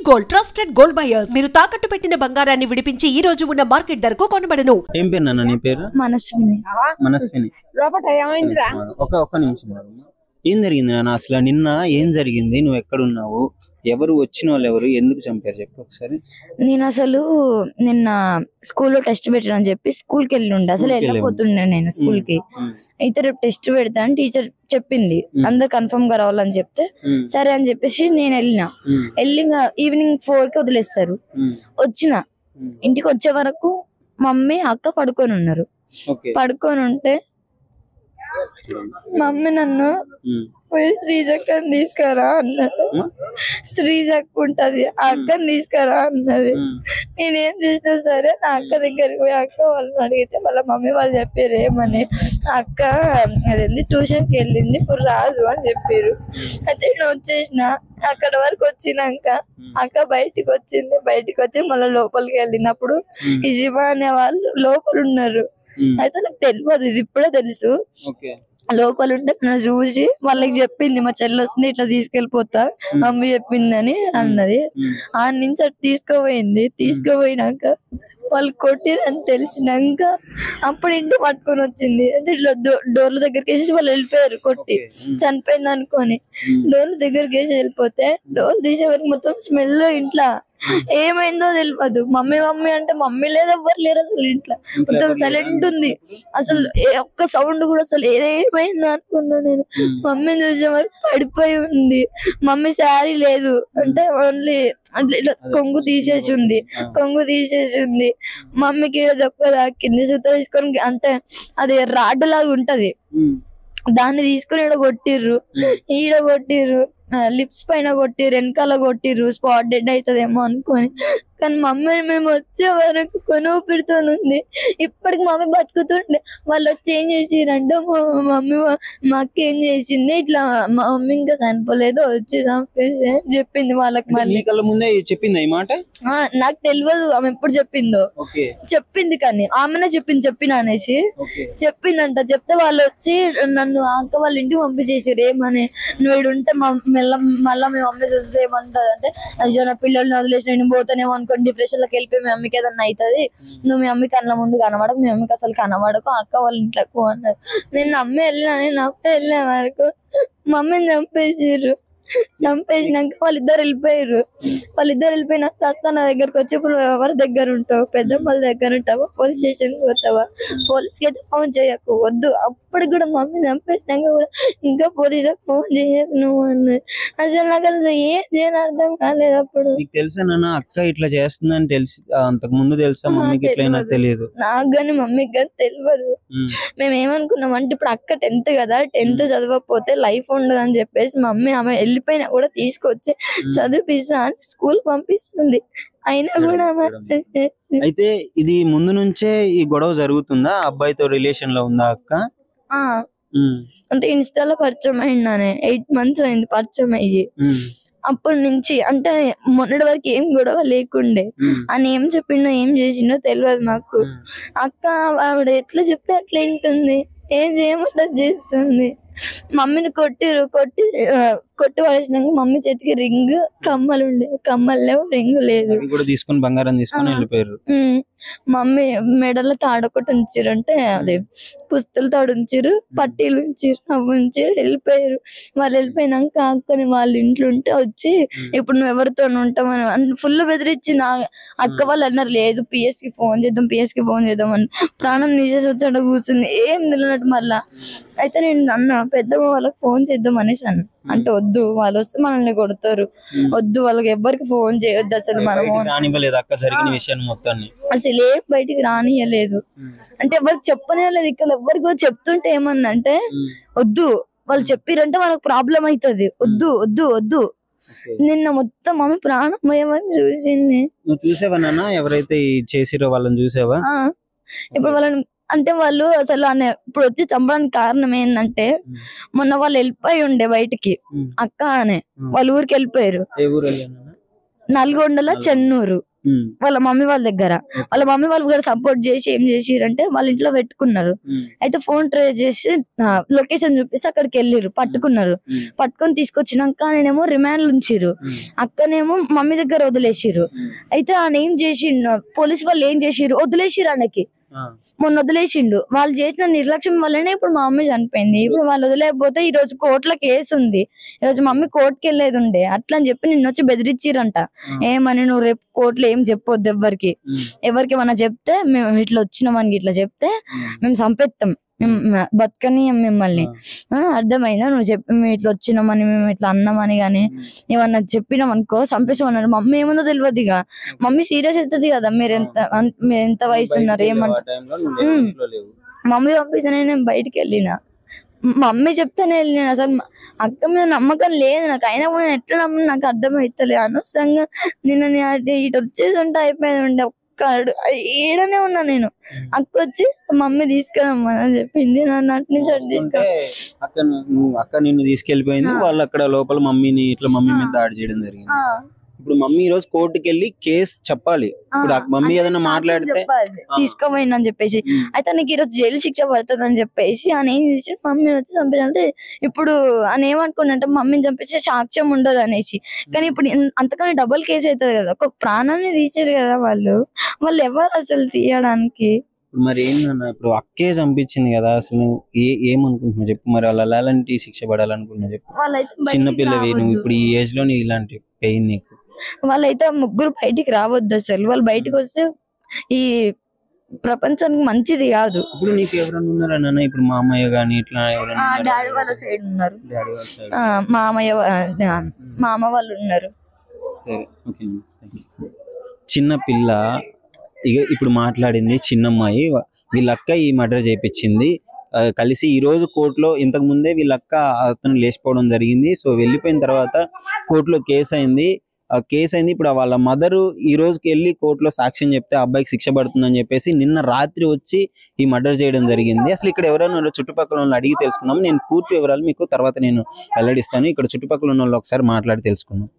Gold trusted gold buyers మీరు తాకట్టు పెట్టిన బంగారాన్ని విడిపించి ఈ రోజు ఉన్న మార్కెట్ ధరకు కొనబడను. ఏం పేరు నాన్న నీ పేరు? మనస్విని. మనస్విని. ఒక్క నిమిషం. ఏం జరిగింది నాన్న అసలు? నిన్న ఏం జరిగింది? నువ్వు ఎక్కడున్నావు? ఎవరు వచ్చిన వాళ్ళు ఎవరు? ఎందుకు చంపారు చెప్పు ఒకసారి. నేను అసలు నిన్న స్కూల్లో టెస్ట్ పెట్టానని చెప్పి స్కూల్ కి వెళ్ళి ఉండే, అసలు వెళ్ళకపోతుండే నేను స్కూల్ కి. అయితే రేపు టెస్ట్ పెడతా అని టీచర్ చెప్పింది, అందరు కన్ఫర్మ్ గా రావాలని చెప్తే సరే అని చెప్పేసి నేను వెళ్ళి ఈవినింగ్ 4 కి వదిలేస్తారు. వచ్చిన ఇంటికి వచ్చే వరకు మమ్మీ అక్క పడుకొని ఉన్నారు. పడుకొని ఉంటే మమ్మీ నన్ను పోయి శ్రీజక్కని తీసుకురా అన్నది. శ్రీజక్క ఉంటది, ఆ అక్కని తీసుకురా అన్నది. నేనేం చేసినా సరే నా అక్క దగ్గరికి పోయి అక్క వాళ్ళని అడిగితే వాళ్ళ మమ్మీ వాళ్ళు చెప్పారు ఏమని, అక్క అదేంది ట్యూషన్కి వెళ్ళింది ఇప్పుడు రాదు అని చెప్పారు. అయితే నేను వచ్చేసిన. అక్కడ వరకు వచ్చినాక అక్క బయటికి వచ్చింది. బయటికి వచ్చి మళ్ళీ లోపలికి వెళ్ళినప్పుడు ఈ శివ అనే వాళ్ళు లోపల ఉన్నారు. అయితే నాకు తెలియదు, ఇది ఇప్పుడే తెలుసు. లోపల ఉంటే నన్ను చూసి వాళ్ళకి చెప్పింది, మా చెల్లి వస్తుంది ఇట్లా తీసుకెళ్ళిపోతా మమ్మీ చెప్పిందని అన్నది. ఆ నుంచి అటు తీసుకుపోయింది. తీసుకుపోయినాక వాళ్ళు కొట్టిరని తెలిసినాక అప్పుడు ఇంటి పట్టుకొని వచ్చింది. అంటే ఇట్లా డోర్ల దగ్గరికి వేసి వాళ్ళు వెళ్ళిపోయారు, కొట్టి చనిపోయింది అనుకొని. డోర్ల దగ్గరికి వేసి వెళ్ళిపోతే డోర్ తీసేవారికి మొత్తం స్మెల్ ఇంట్లో ఏమైందో తెలియదు. మమ్మీ మమ్మీ అంటే మమ్మీ లేదు, ఎవ్వరు లేరు అసలు ఇంట్లో. మొత్తం సైలెంట్ ఉంది, అసలు ఒక్క సౌండ్ కూడా. అసలు ఏమైందో అనుకున్నా నేను. మమ్మీని చూసే వరకు పడిపోయి ఉంది. మమ్మీ శారీ లేదు, అంటే ఓన్లీ అంటే ఇట్లా కొంగు తీసేసి ఉంది. మమ్మీకి దొక్క తాకింది. సుత తీసుకొని అంటే అది రాడ్ లాగా ఉంటది, దాన్ని తీసుకుని ఈడ కొట్టిర్రు, లిప్స్ పైన కొట్టిర్రు, వెనకాల కొట్టిర్రు. స్పాట్ డెడ్ అవుతుందేమో అనుకొని. కానీ మమ్మీని మేము వచ్చే వరకు కొనుపిడుతోనుంది. ఇప్పటికి మమ్మీ బతుకుతుండే. వాళ్ళు వచ్చి ఏం చేసిరంటే మమ్మీ మా అక్క ఏం చేసింది, ఇట్లా మా మమ్మీ ఇంకా చనిపోలేదు వచ్చి చంపేసి చెప్పింది వాళ్ళకి. మళ్ళీ ముందే చెప్పింది ఈ మాట. నాకు తెలియదు ఆమె ఎప్పుడు చెప్పిందో. చెప్పింది కానీ ఆమెనే చెప్పిన అనేసి చెప్పిందంట. చెప్తే వాళ్ళు వచ్చి నన్ను అక్క వాళ్ళ ఇంటికి పంపించేసారు. ఏమని, నువ్వు ఇడు ఉంటే మళ్ళా మీ మమ్మీ చూస్తే ఏమంటది అంటే, అయ్యో నా పిల్లల్ని వదిలేసి నేను పోతానేమో అనుకోని డిప్రెషన్ లోకి వెళ్ళిపోయి మీ మమ్మీకి ఏదన్నా అవుతుంది, నువ్వు మీ మమ్మీ కళ్ళ ముందు కనబడకు, మీ మమ్మీకి అసలు కనబడకు, అక్క వాళ్ళ ఇంట్లోకి అన్నారు. నేను నమ్మి వెళ్ళిన వరకు మమ్మీని చంపేసినాక వాళ్ళిద్దరు వెళ్ళిపోయినాక అక్క నా దగ్గరకు వచ్చి, ఇప్పుడు ఎవరి దగ్గర ఉంటావు, పెద్దమ్మల దగ్గర ఉంటావా, పోలీస్ స్టేషన్కి పోతావా, పోలీస్కి అయితే ఫోన్ చేయకు, వద్దు. అప్పటికి కూడా మమ్మీ చంపేసినాక కూడా ఇంకా పోలీసులకు ఫోన్ చేయకు నువ్వు అన్నది. అసలు నాకు అసలు ఏం చేయని అర్థం కాలేదు. అప్పుడు తెలుసా నాన్న అక్క ఇట్లా చేస్తుందని తెలిసి అంతకు ముందు తెలుసా మమ్మీకి? తెలియదు నాకు గాని మమ్మీకి కానీ తెలియదు. మేము ఏమనుకున్నాం అంటే ఇప్పుడు అక్క 10th కదా, 10th చదవకపోతే లైఫ్ ఉండదు అని చెప్పేసి మమ్మీ ఆమె వెళ్ళిపోయినా కూడా తీసుకొచ్చి చదివిపిస్తా అని స్కూల్ పంపిస్తుంది. అయినా కూడా అయితే ఇది ముందు నుంచే ఈ గొడవ జరుగుతుందా? అబ్బాయితో రిలేషన్ లో ఉందా అక్క? అంటే ఇన్స్టాలో పరిచయం అయిందానే 8 months అయింది పరిచయం అయ్యి. అప్పటి నుంచి అంటే మొన్నటి వరకు ఏం గొడవ లేకుండే. అని ఏం చెప్పిండో ఏం చేసిండో తెలియదు నాకు. అక్క ఆవిడ ఎట్లా చెప్తే అట్లా ఏంటుంది, ఏం చేయమంటే చేస్తుంది. మమ్మీని కొట్టి పడేసినాక మమ్మీ చేతికి రింగ్ కమ్మలు లేవు, రింగ్ లేదు. తీసుకుని బంగారం తీసుకుని వెళ్ళిపోయారు. మమ్మీ మెడలో తాడొకటి ఉంచారు, అంటే అదే పుస్తలు తాడు ఉంచారు, పట్టీలు ఉంచారు, అవి ఉంచారు, వెళ్ళిపోయారు. వాళ్ళు వెళ్ళిపోయినాక అక్కని వాళ్ళ ఇంట్లో ఉంటే వచ్చి ఇప్పుడు నువ్వు ఎవరితో ఉంటామని ఫుల్ బెదిరించింది. అక్క వాళ్ళు అన్నారు లేదు పిఎస్కి ఫోన్ చేద్దాం అని. ప్రాణం తీసేసి వచ్చాడ కూర్చుంది ఏం తెలియనట్టు. మళ్ళా అయితే నేను అన్న పెద్దమ్మ వాళ్ళకి ఫోన్ చేద్దాం అనేసి అన్న. అంటే వద్దు, వాళ్ళు వస్తే మనల్ని కొడతారు, వద్దు వాళ్ళకి ఎవ్వరికి ఫోన్ చేయొద్దు, అసలు మనము అసలు ఏం బయటికి రానియలేదు. అంటే ఎవరికి చెప్పలేదు. ఇక్కడ ఎవరికి కూడా చెప్తుంటే ఏమందంటే వద్దు, వాళ్ళు చెప్పిరంటే మనకు ప్రాబ్లం అవుతుంది, వద్దు. నిన్న మొత్తం మమ్మీ ప్రాణం భయమని చూసింది. చూసావా ఎవరైతే చేసిరో వాళ్ళని చూసావా? ఇప్పుడు వాళ్ళని అంటే వాళ్ళు అసలు ఇప్పుడు వచ్చి చంపడానికి కారణం ఏంటంటే మొన్న వాళ్ళు వెళ్ళిపోయి ఉండే బయటికి, అక్క అనే వాళ్ళ ఊరికి వెళ్ళిపోయారు. నల్గొండలో చెన్నూరు. వాళ్ళ మమ్మీ వాళ్ళ దగ్గర. వాళ్ళ మమ్మీ వాళ్ళు కూడా సపోర్ట్ చేసి ఏం చేసిరంటే వాళ్ళ ఇంట్లో పెట్టుకున్నారు. అయితే ఫోన్ ట్రేస్ చేసి లొకేషన్ చూపిస్తే అక్కడికి వెళ్ళిరు, పట్టుకున్నారు. పట్టుకొని తీసుకొచ్చినాక నేనేమో రిమాండ్ ఉంచిరు, అక్కనేమో మమ్మీ దగ్గర వదిలేసిరు. అయితే ఆయన ఏం చేసిండు, పోలీసు వాళ్ళు ఏం చేసిరు, వదిలేసిరు ఆయనకి. మొన్న వదిలేసిండు. వాళ్ళు చేసిన నిర్లక్ష్యం వల్లనే ఇప్పుడు మా మమ్మీ చనిపోయింది. ఇప్పుడు వాళ్ళు వదిలేకపోతే ఈ రోజు కోర్టులో కేసు ఉంది. ఈ రోజు మమ్మీ కోర్టుకి వెళ్ళేది ఉండే. అట్లా అని చెప్పి నిన్న వచ్చి బెదిరించిరంట. ఏమని, నువ్వు రేపు కోర్టులో ఏం చెప్పొద్దు ఎవరికి ఏమన్నా చెప్తే మేము ఇట్లా వచ్చినామని ఇట్లా చెప్తే మేము చంపేస్తాం, మేము బతకని మిమ్మల్ని. అర్థమైందా, నువ్వు చెప్పి మేము ఇట్లా వచ్చినామని మేము ఇట్లా అన్నామని గానీ ఏమన్నా చెప్పినాం అనుకో చంపేసామన్నారు. మమ్మీ ఏముందో తెలియదు. ఇక మమ్మీ సీరియస్ అవుతుంది కదా, మీరు ఎంత వయసు ఉన్నారు ఏమంటారు. మమ్మీ పంపిస్తానే నేను బయటికి వెళ్ళిన, మమ్మీ చెప్తానే వెళ్ళిన. అసలు అక్క మీద నమ్మకం లేదు నాకు, అయినా కూడా నేను ఎట్లా నమ్మ నాకు అర్థమవుతలే. అనవసరంగా నిన్న ఇటు వచ్చేసి ఉంటే అయిపోయింది ఉండే. ఏడనే ఉన్నా నేను. అక్క వచ్చి మమ్మీ తీసుకెళ్ళమని చెప్పింది. నన్ను అటు నుంచి అటు అక్క నిన్ను తీసుకెళ్లిపోయింది. వాళ్ళు అక్కడ లోపల మమ్మీని ఇట్లా మమ్మీ మీద దాడి చేయడం జరిగింది. ఇప్పుడు మమ్మీ ఈ రోజు కోర్టుకి వెళ్ళి కేసు చెప్పాలి. ఇప్పుడు మమ్మీ ఏదైనా మాట్లాడితే తీసుకోపోయిందని చెప్పేసి, అయితే నీకు ఈరోజు జైలు శిక్ష పడుతుంది అని చెప్పేసి అని ఏం చేసి మమ్మీని వచ్చి చంపేసి. ఇప్పుడు అని ఏమనుకున్నంటే మమ్మీని చంపేసి సాక్ష్యం ఉండదు అనేసి. కానీ ఇప్పుడు అంతకన్నా డబుల్ కేసు అవుతుంది కదా, ఒక ప్రాణాన్ని తీసారు కదా వాళ్ళు ఎవరు అసలు తీయడానికి. మరి ఏంటన్నా, ఇప్పుడు అక్కే చంపించింది కదా, అసలు ఏమనుకుంటున్నావు చెప్పు. మరి వాళ్ళు ఎలాంటి శిక్ష పడాలనుకుంటున్నావు చెప్పు. చిన్నపిల్లవి నువ్వు, ఇప్పుడు ఈ ఏజ్ లో ఇలాంటి పెయిన్ నీకు. వాళ్ళైతే ముగ్గురు బయటికి రావద్దు అసలు. వాళ్ళు బయటకు వస్తే ఈ ప్రపంచానికి మంచిది కాదు. ఇప్పుడు నీకు ఎవరైనా ఉన్నారన్నా, ఇప్పుడు మామయ్య గాని ఇట్లా ఎవరైనా? డాడీ వాళ్ళ సైడ్ ఉన్నారు, మామ వాళ్ళు ఉన్నారు. సరే, ఓకే. చిన్న పిల్ల ఇప్పుడు మాట్లాడింది చిన్నమ్మాయి. వీళ్ళక్క ఈ మర్డర్ చేయించింది కలిసి. ఈ రోజు కోర్టులో ఇంతకు ముందే వీళ్ళక్క అతను లేచిపోవడం జరిగింది. సో వెళ్ళిపోయిన తర్వాత కోర్టులో కేసు అయింది. ఇప్పుడు వాళ్ళ మదరు ఈ రోజుకి వెళ్ళి కోర్టులో సాక్ష్యం చెప్తే అబ్బాయికి శిక్ష పడుతుందని చెప్పేసి నిన్న రాత్రి వచ్చి ఈ మర్డర్ చేయడం జరిగింది. అసలు ఇక్కడ ఎవరైనా చుట్టుపక్కల వాళ్ళు అడిగి తెలుసుకున్నాం. నేను పూర్తి వివరాలు మీకు తర్వాత నేను వెల్లడిస్తాను. ఇక్కడ చుట్టుపక్కల ఉన్న వాళ్ళు ఒకసారి మాట్లాడి తెలుసుకున్నాం.